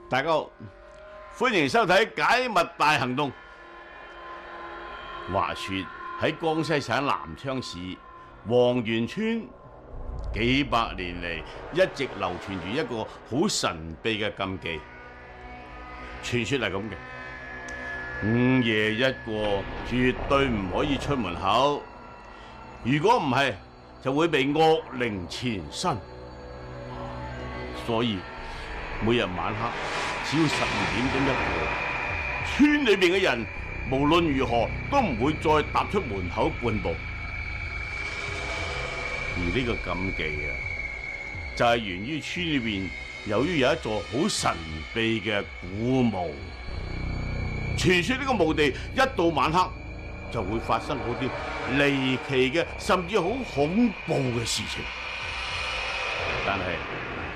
大家好，歡迎收睇《解密大行動》。話說喺江西省南昌市黃源村，幾百年嚟一直流傳住一個好神秘嘅禁忌。傳說係咁嘅：午夜一過，絕對唔可以出門口。如果唔係，就會被惡靈纏身。所以每日晚黑，只要12點鐘一過，村裏邊嘅人無論如何都唔會再踏出門口半步。而呢個禁忌啊，就係源於村裏邊由於有一座好神秘嘅古墓。傳說呢個墓地一到晚黑就會發生好啲離奇嘅，甚至好恐怖嘅事情。但係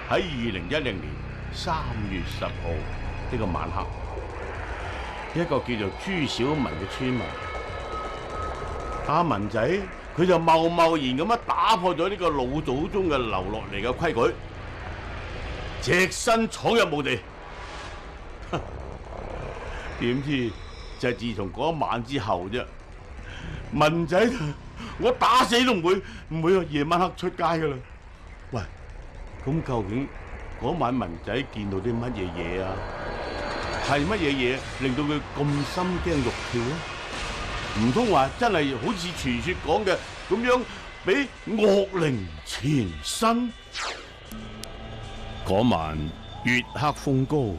喺2010年3月10號呢個晚黑，一個叫做朱小文嘅村民阿文仔，佢就貿貿然咁樣打破咗呢個老祖宗嘅留落嚟嘅規矩，隻身闖入墓地。點知就係自從嗰一晚之後啫，文仔我打死都唔會夜晚黑出街噶啦。喂，咁究竟嗰晚文仔見到啲乜嘢嘢啊？係乜嘢嘢令到佢咁心驚肉跳咧？唔通話真係好似傳說講嘅咁樣，俾惡靈纏身？嗰晚月黑風高，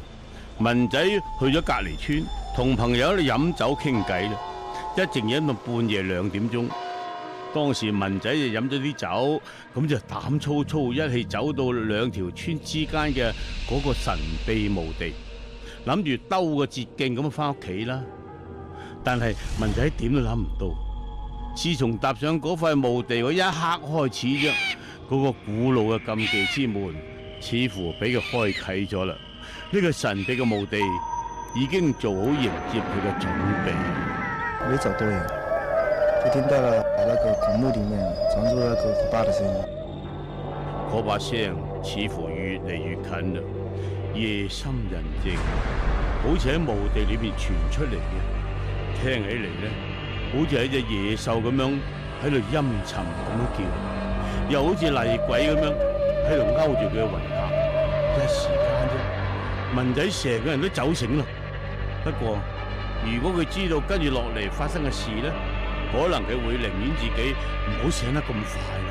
文仔去咗隔離村同朋友喺度飲酒傾偈啦，一直飲到半夜2點鐘。當時文仔就飲咗啲酒，咁就膽粗粗一氣走到2條村之間嘅嗰個神秘墓地，諗住兜個捷徑咁翻屋企啦。但係文仔點都諗唔到，自從踏上嗰塊墓地嗰一刻開始啫，嗰個古老嘅禁忌之門似乎俾佢開啟咗啦。呢個神秘嘅墓地已經做好迎接佢嘅準備。沒走多遠，就聽到了那個古墓裡面傳出那個可怕的聲音。嗰把聲似乎越嚟越近啦，夜深人靜，好似喺墓地裏面傳出嚟嘅。聽起嚟咧，好似係一隻野獸咁樣喺度陰沉咁樣叫，又好似厲鬼咁樣喺度勾住佢嘅魂魄。一時間啫，文仔成個人都走醒啦。不過如果佢知道跟住落嚟發生嘅事咧，可能佢會寧願自己唔好醒得咁快啦。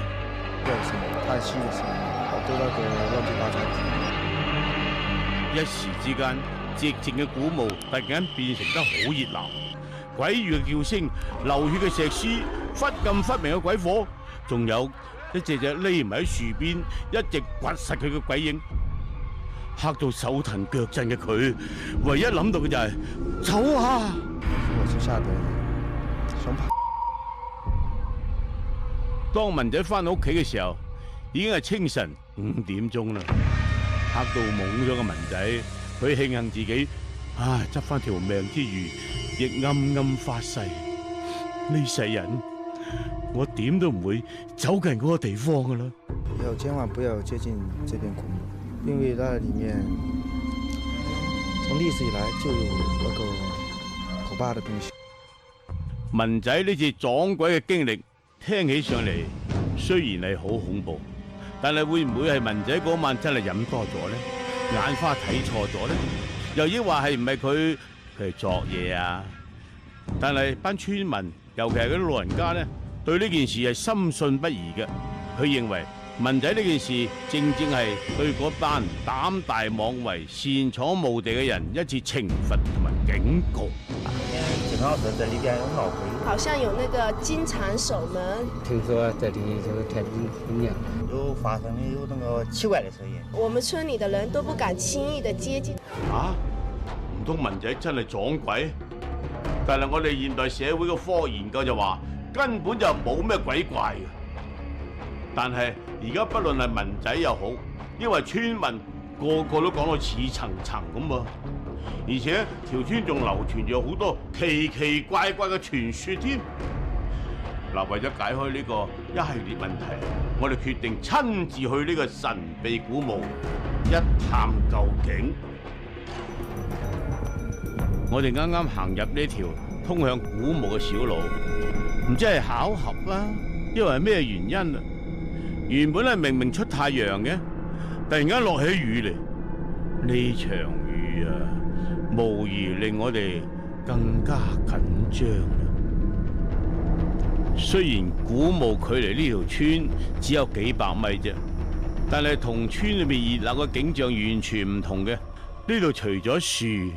有什麼嘆息嘅聲音，好多那個亂七八糟嘅。一時之間，寂靜嘅古墓突然間變成得好熱鬧。鬼語嘅叫聲、流血嘅石獅、忽暗忽明嘅鬼火，仲有一隻匿埋喺樹邊一直掘實佢嘅鬼影，嚇到手騰腳震嘅佢，唯一諗到嘅就係走啊！我是嚇得想跑。當文仔翻到屋企嘅時候，已經係清晨5點鐘啦。嚇到懵咗嘅文仔，佢慶幸自己執翻條命之餘，亦暗暗發誓：呢世人我點都唔會走近嗰個地方噶啦。千萬不要接近這片古墓，因為那裡面從歷史以來就有那個可怕的東西。文仔呢次撞鬼嘅經歷聽起上嚟雖然係好恐怖，但係會唔會係文仔嗰晚真係飲多咗呢？眼花睇錯咗呢？又抑或係唔係佢係作嘢啊？但係班村民，尤其係嗰啲老人家咧，對呢件事係深信不疑嘅。佢認為文仔呢件事正係對嗰班膽大妄為、擅闖墓地嘅人一次懲罰同埋警告。警告說這裡邊有鬧鬼，好像有那個金蟬守門。聽說這裡就是天地陰陽，有發生的有那個奇怪的聲音。我們村裡的人都不敢輕易的接近。唔通文仔真係撞鬼？但係我哋現代社會嘅科學研究就話根本就冇咩鬼怪嘅。但係而家不論係文仔又好，因為村民個個都講到似層層咁喎，而且條村仲流傳住好多奇奇怪怪嘅傳說添。嗱，為咗解開呢個一系列問題，我哋決定親自去呢個神秘古墓一探究竟。我哋啱啱行入呢條通向古墓嘅小路，唔知係巧合啊，因為係咩原因啊？原本係明明出太陽嘅，突然間落起雨嚟。呢場雨啊，無疑令我哋更加緊張啦。雖然古墓距離呢條村只有幾百米啫，但係同村裏面熱鬧嘅景象完全唔同嘅。呢度除咗樹，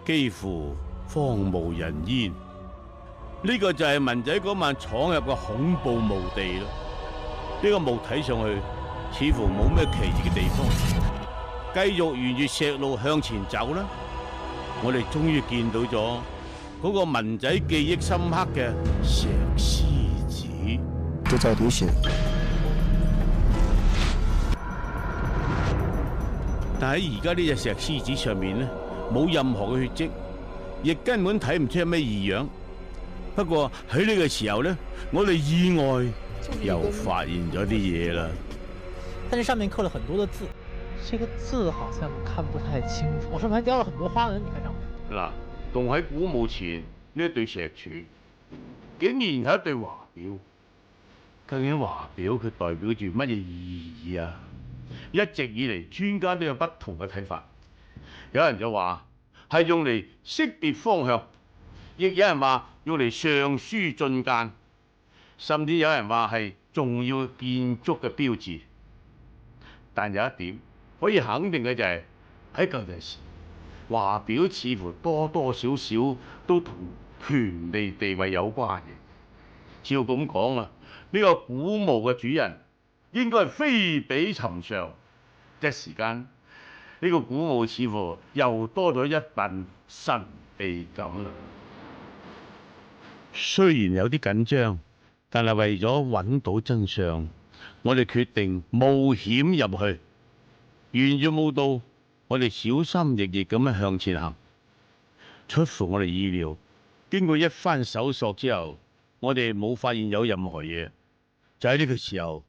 幾乎荒無人煙。呢個就係文仔嗰晚闖入嘅恐怖墓地咯。呢個墓睇上去似乎冇咩奇異嘅地方。繼續沿住石路向前走啦，我哋終於見到咗嗰個文仔記憶深刻嘅石獅子，都在流血。但喺而家呢隻石獅子上面呢，冇任何嘅血跡，亦根本睇唔出有咩異樣。不過喺呢個時候呢，我哋意外又發現咗啲嘢啦。但是上面刻了很多的字，這個字好像看不太清楚。我上面還雕了很多花紋，你看上面。嗱，棟喺古墓前呢一對石柱，竟然係一對華表。究竟華表佢代表住乜嘢意義啊？一直以嚟，專家都有不同嘅睇法。有人就話係用嚟識別方向，亦有人話用嚟上書進諫，甚至有人話係重要建築嘅標誌。但有一點可以肯定嘅就係喺舊陣時，華表似乎多多少少都同權力地位有關嘅。照咁講啊，呢個古墓嘅主人應該係非比尋常。一時間，呢個古墓似乎又多咗一份神秘感啦。雖然有啲緊張，但係為咗揾到真相，我哋決定冒險入去。沿住墓道，我哋小心翼翼咁樣向前行。出乎我哋意料，經過一番搜索之後，我哋冇發現有任何嘢。就喺呢個時候，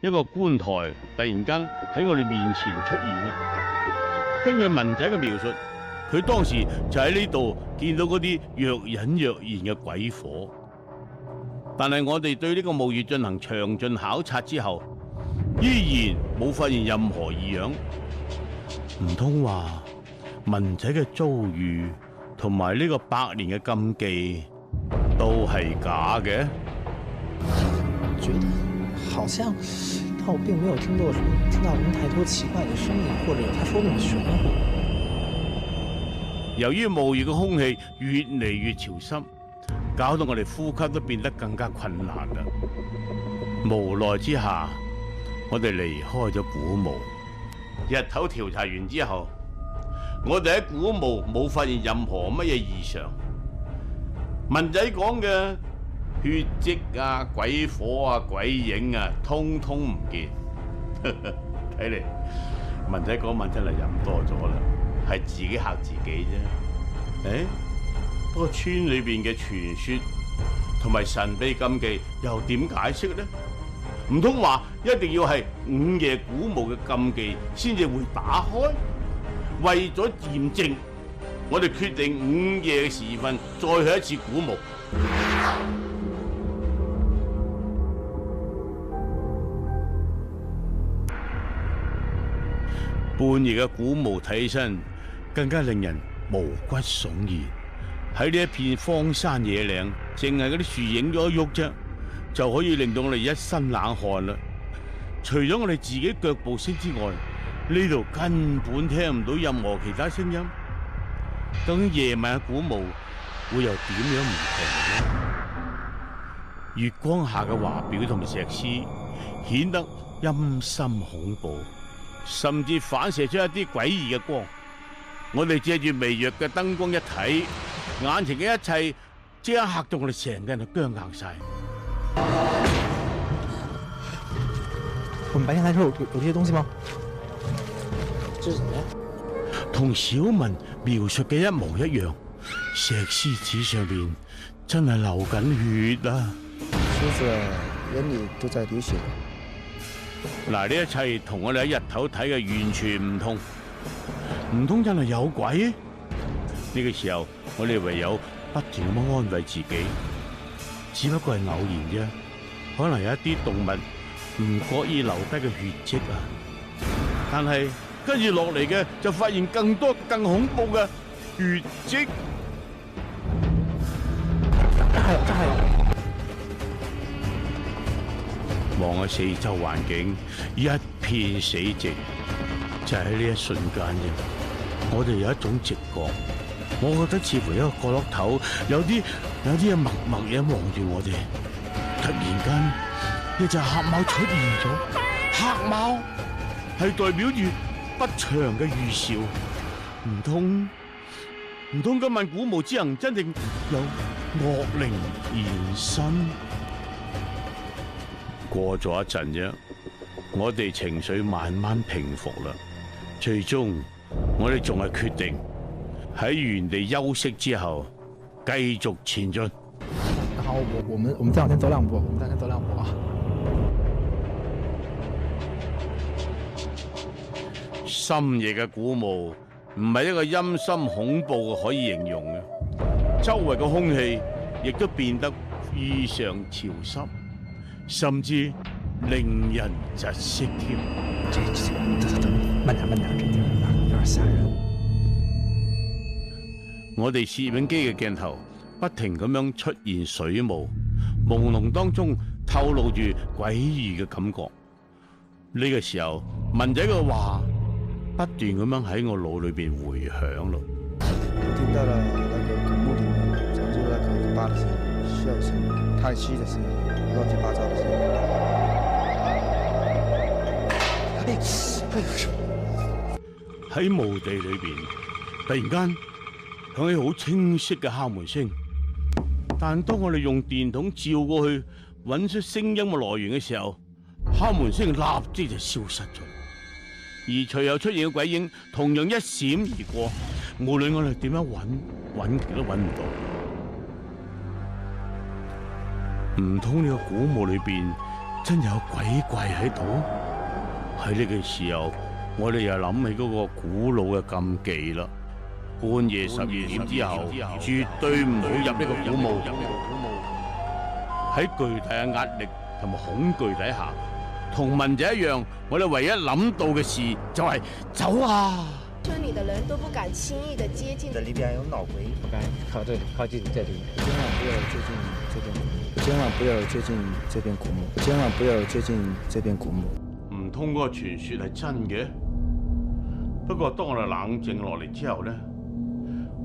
一個棺材突然間喺我哋面前出現啦。根據文仔嘅描述，佢當時就喺呢度見到嗰啲若隱若現嘅鬼火。但係我哋對呢個墓穴進行詳盡考察之後，依然冇發現任何異樣。唔通話文仔嘅遭遇同埋呢個百年嘅禁忌都係假嘅？覺得好像，但我並沒有聽到什麼太多奇怪的聲音，或者他說那麼玄乎。由於墓穴嘅空氣越嚟越潮濕，搞到我哋呼吸都變得更加困難啦。無奈之下，我哋離開咗古墓。日頭調查完之後，我哋喺古墓冇發現任何乜嘢異常。文仔講嘅血跡啊、鬼火啊、鬼影啊，通通唔見。睇嚟文仔嗰晚真係飲多咗啦，係自己嚇自己啫。不過村裏邊嘅傳說同埋神秘禁忌又點解釋呢？唔通話一定要係午夜古墓嘅禁忌先至會打開？為咗驗證，我哋決定午夜嘅時分再去一次古墓。半夜嘅古墓睇起身更加令人毛骨悚然。喺呢一片荒山野嶺，淨係嗰啲樹影咗一喐啫，就可以令到我哋一身冷汗啦。除咗我哋自己腳步聲之外，呢度根本聽唔到任何其他聲音。究竟夜晚嘅古墓會又點樣唔同呢？月光下嘅華表同埋石獅顯得陰森恐怖，甚至反射出一啲詭異嘅光。我哋借住微弱嘅燈光一睇，眼前嘅一切即刻嚇到我哋成個人都僵硬晒。我們白天來時候有這些東西嗎？這是什麼呀？同小文描述嘅一模一樣，石獅子上邊真係流緊血啊！獅子眼裡都在流血。嗱，呢一切同我哋喺日頭睇嘅完全唔同。唔通真係有鬼？呢個時候，我哋唯有不斷咁樣安慰自己，只不過係偶然啫，可能有一啲動物唔覺意留低嘅血跡啊。但係跟住落嚟嘅就發現更多更恐怖嘅血跡。真係望下四周環境，一片死寂。就喺呢一瞬間啫，我哋有一種直覺，我覺得似乎一個角落頭有啲嘢默默嘢望住我哋。突然間，一隻黑貓出現咗。黑貓係代表住不祥嘅預兆。唔通今晚古墓之行真正有惡靈現身？過咗一陣啫，我哋情緒慢慢平復啦。最終，我哋仲係決定喺原地休息之後，繼續前進。然後我們再往前走兩步，啊！深夜嘅古墓唔係一個陰森恐怖嘅可以形容嘅，周圍嘅空氣亦都變得異常潮濕，甚至令人窒息添。慢點，這地方有點嚇人。我哋攝影機嘅鏡頭不停咁樣出現水霧，朦朧當中透露住詭異嘅感覺。呢個時候，文仔嘅話不斷咁樣喺我腦裏邊迴響咯。聽到了那個古墓裡面傳出那個可怕的聲音、笑聲、嘆息的聲音、亂七八糟的聲音。喺墓地裏邊，突然間響起好清晰嘅敲門聲，但當我哋用電筒照過去揾出聲音嘅來源嘅時候，敲門聲立即就消失咗，而隨後出現嘅鬼影同樣一閃而過，無論我哋點樣揾都揾唔到。唔通呢個古墓裏邊真有鬼怪喺度？喺呢個時候，我哋又諗起嗰個古老嘅禁忌啦。半夜12點之後，絕對唔好入呢個古墓。喺巨大嘅壓力同埋恐懼底下，同文仔一樣，我哋唯一諗到嘅事就係走啊！村裡的人都不敢輕易地接近。這裡邊有鬧鬼，不敢靠近這裡。千萬不要接近這邊古墓，千萬不要接近這邊古墓。唔通嗰個傳說係真嘅？不過當我哋冷靜落嚟之後咧，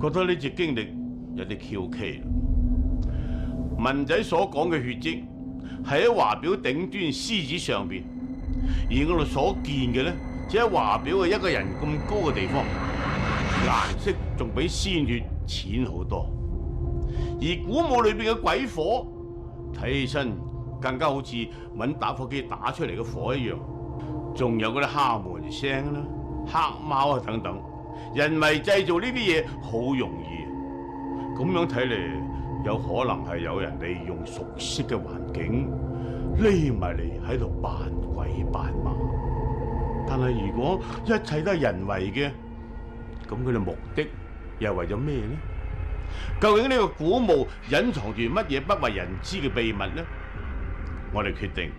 覺得呢次經歷有啲蹊蹺。文仔所講嘅血跡係喺華表頂端獅子上邊，而我哋所見嘅咧，只喺華表嘅一個人咁高嘅地方，顏色仲比鮮血淺好多。而古墓裏邊嘅鬼火，睇起身更加好似揾打火機打出嚟嘅火一樣，仲有嗰啲敲門聲啦、黑貓啊等等，人為製造呢啲嘢好容易。咁樣睇嚟，有可能係有人利用熟悉嘅環境匿埋嚟喺度扮鬼扮馬。但係如果一切都係人為嘅，咁佢哋目的又為咗咩呢？究竟呢個古墓隱藏住乜嘢不為人知嘅秘密呢？我哋決定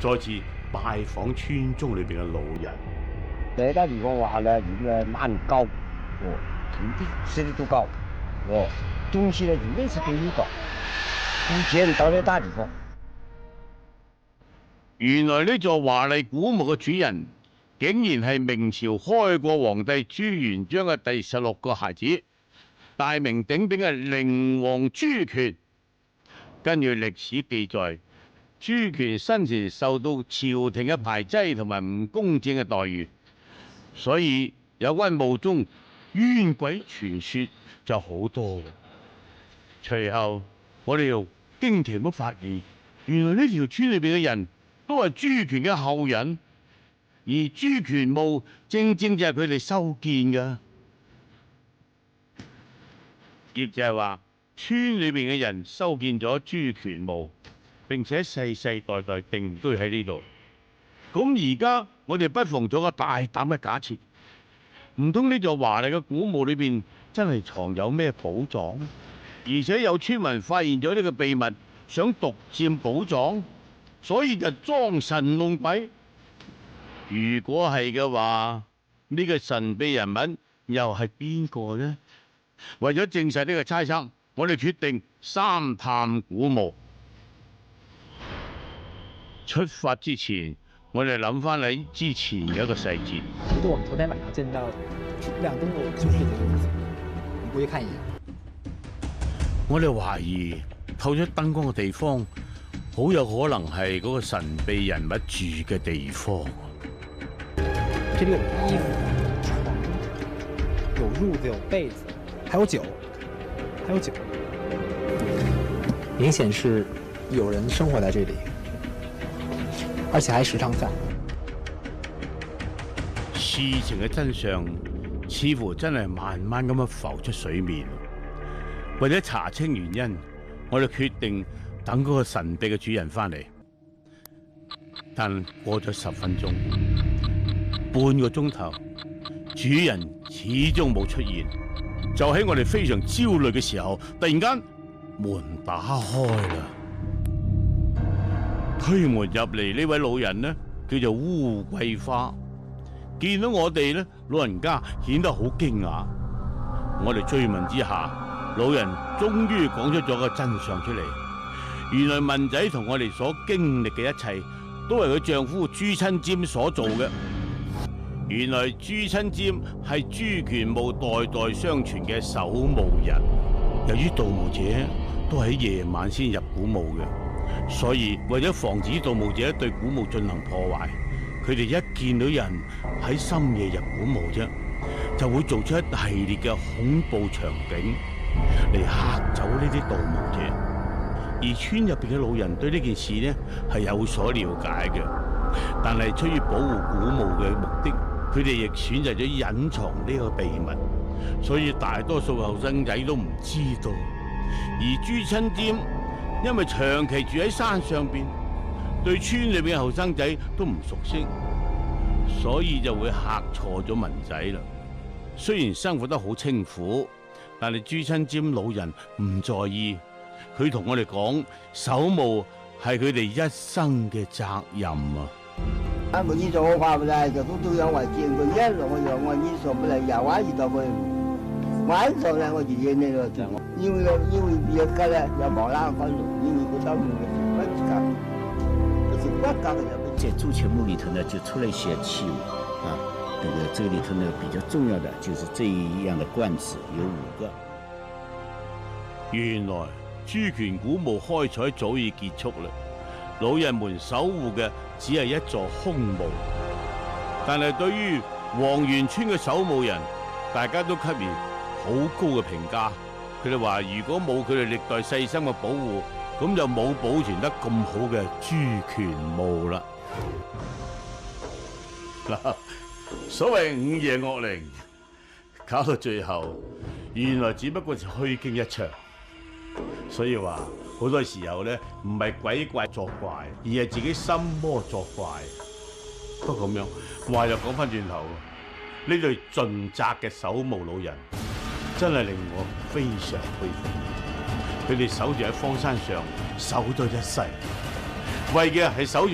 再次拜訪村中裏邊嘅老人。這個地方話呢，應該蠻高，土地濕度都高，東西呢應該是比你高，以前到呢大地方。原來呢座華麗古墓嘅主人，竟然係明朝開國皇帝朱元璋嘅第16個孩子，大名鼎鼎嘅寧王朱權。根據歷史記載，朱權生前受到朝廷嘅排擠同埋唔公正嘅待遇，所以有關墓中冤鬼傳說就好多。隨後我哋又驚奇咁發現，原來呢條村裏邊嘅人都係朱權嘅後人，而朱權墓正正就係佢哋修建嘅。亦就係話，村裏邊嘅人修建咗朱權墓，並且世世代代定居喺呢度。咁而家我哋不妨做個大膽嘅假設，唔通呢座華麗嘅古墓裏邊真係藏有咩寶藏？而且有村民發現咗呢個秘密，想獨佔寶藏，所以就裝神弄鬼。如果係嘅話，呢個神秘人物又係邊個呢？為咗證實呢個猜測，我哋決定三探古墓。出發之前，我哋諗翻起之前嘅一個細節。其實我們昨天晚上見到亮燈籠就是這個屋子，你過去看一眼。我哋懷疑透出燈光嘅地方，好有可能係嗰個神秘人物住嘅地方。這裡有衣服、床、有褥子、有被子，還有酒，明顯是有人生活在這裡，而且還時常在。事情嘅真相似乎真係慢慢咁樣浮出水面。為咗查清原因，我哋決定等嗰個神秘嘅主人翻嚟。但過咗10分鐘，半個鐘頭，主人始終冇出現。就喺我哋非常焦慮嘅時候，突然間門打開啦。推門入嚟呢位老人呢，叫做烏桂花。見到我哋呢，老人家顯得好驚訝。我哋追問之下，老人終於講出咗個真相出嚟。原來文仔同我哋所經歷嘅一切，都係佢丈夫朱親占所做嘅。原來朱親占係朱權墓代代相傳嘅守墓人。由於盜墓者都喺夜晚先入古墓嘅，所以為咗防止盜墓者對古墓進行破壞，佢哋一見到人喺深夜入古墓啫，就會做出一系列嘅恐怖場景嚟嚇走呢啲盜墓者。而村入邊嘅老人對呢件事呢係有所了解嘅，但係出於保護古墓嘅目的，佢哋亦選擇咗隱藏呢個秘密，所以大多數後生仔都唔知道。而朱親占因為長期住喺山上邊，對村裏邊嘅後生仔都唔熟悉，所以就會嚇錯咗文仔啦。雖然生活得好清苦，但係朱親占老人唔在意，佢同我哋講，守墓係佢哋一生嘅責任啊！我你說我划不來，這都要我見過面了，我你說不來呀，我遇到過，晚上呢我就演那個，因為別個呢要冇那個路，因為不到墓的，我不幹，不是我幹的。在朱權墓裏頭呢，就出了一些器物啊，這個裏頭呢比較重要的就是這一樣的罐子有5個。原來朱權古墓開採早已結束啦，老人們守護嘅只係一座空墓。但係對於黃元村嘅守墓人，大家都給予好高嘅評價。佢哋話：如果冇佢哋歷代細心嘅保護，咁就冇保存得咁好嘅朱權墓啦。嗱，所謂午夜惡靈，搞到最後，原來只不過是虛驚一場。所以話好多時候咧，唔係鬼怪作怪，而係自己心魔作怪。不過咁樣話又講翻轉頭，呢對盡責嘅守墓老人真係令我非常佩服。佢哋守住喺荒山上，守咗一世，為嘅係守住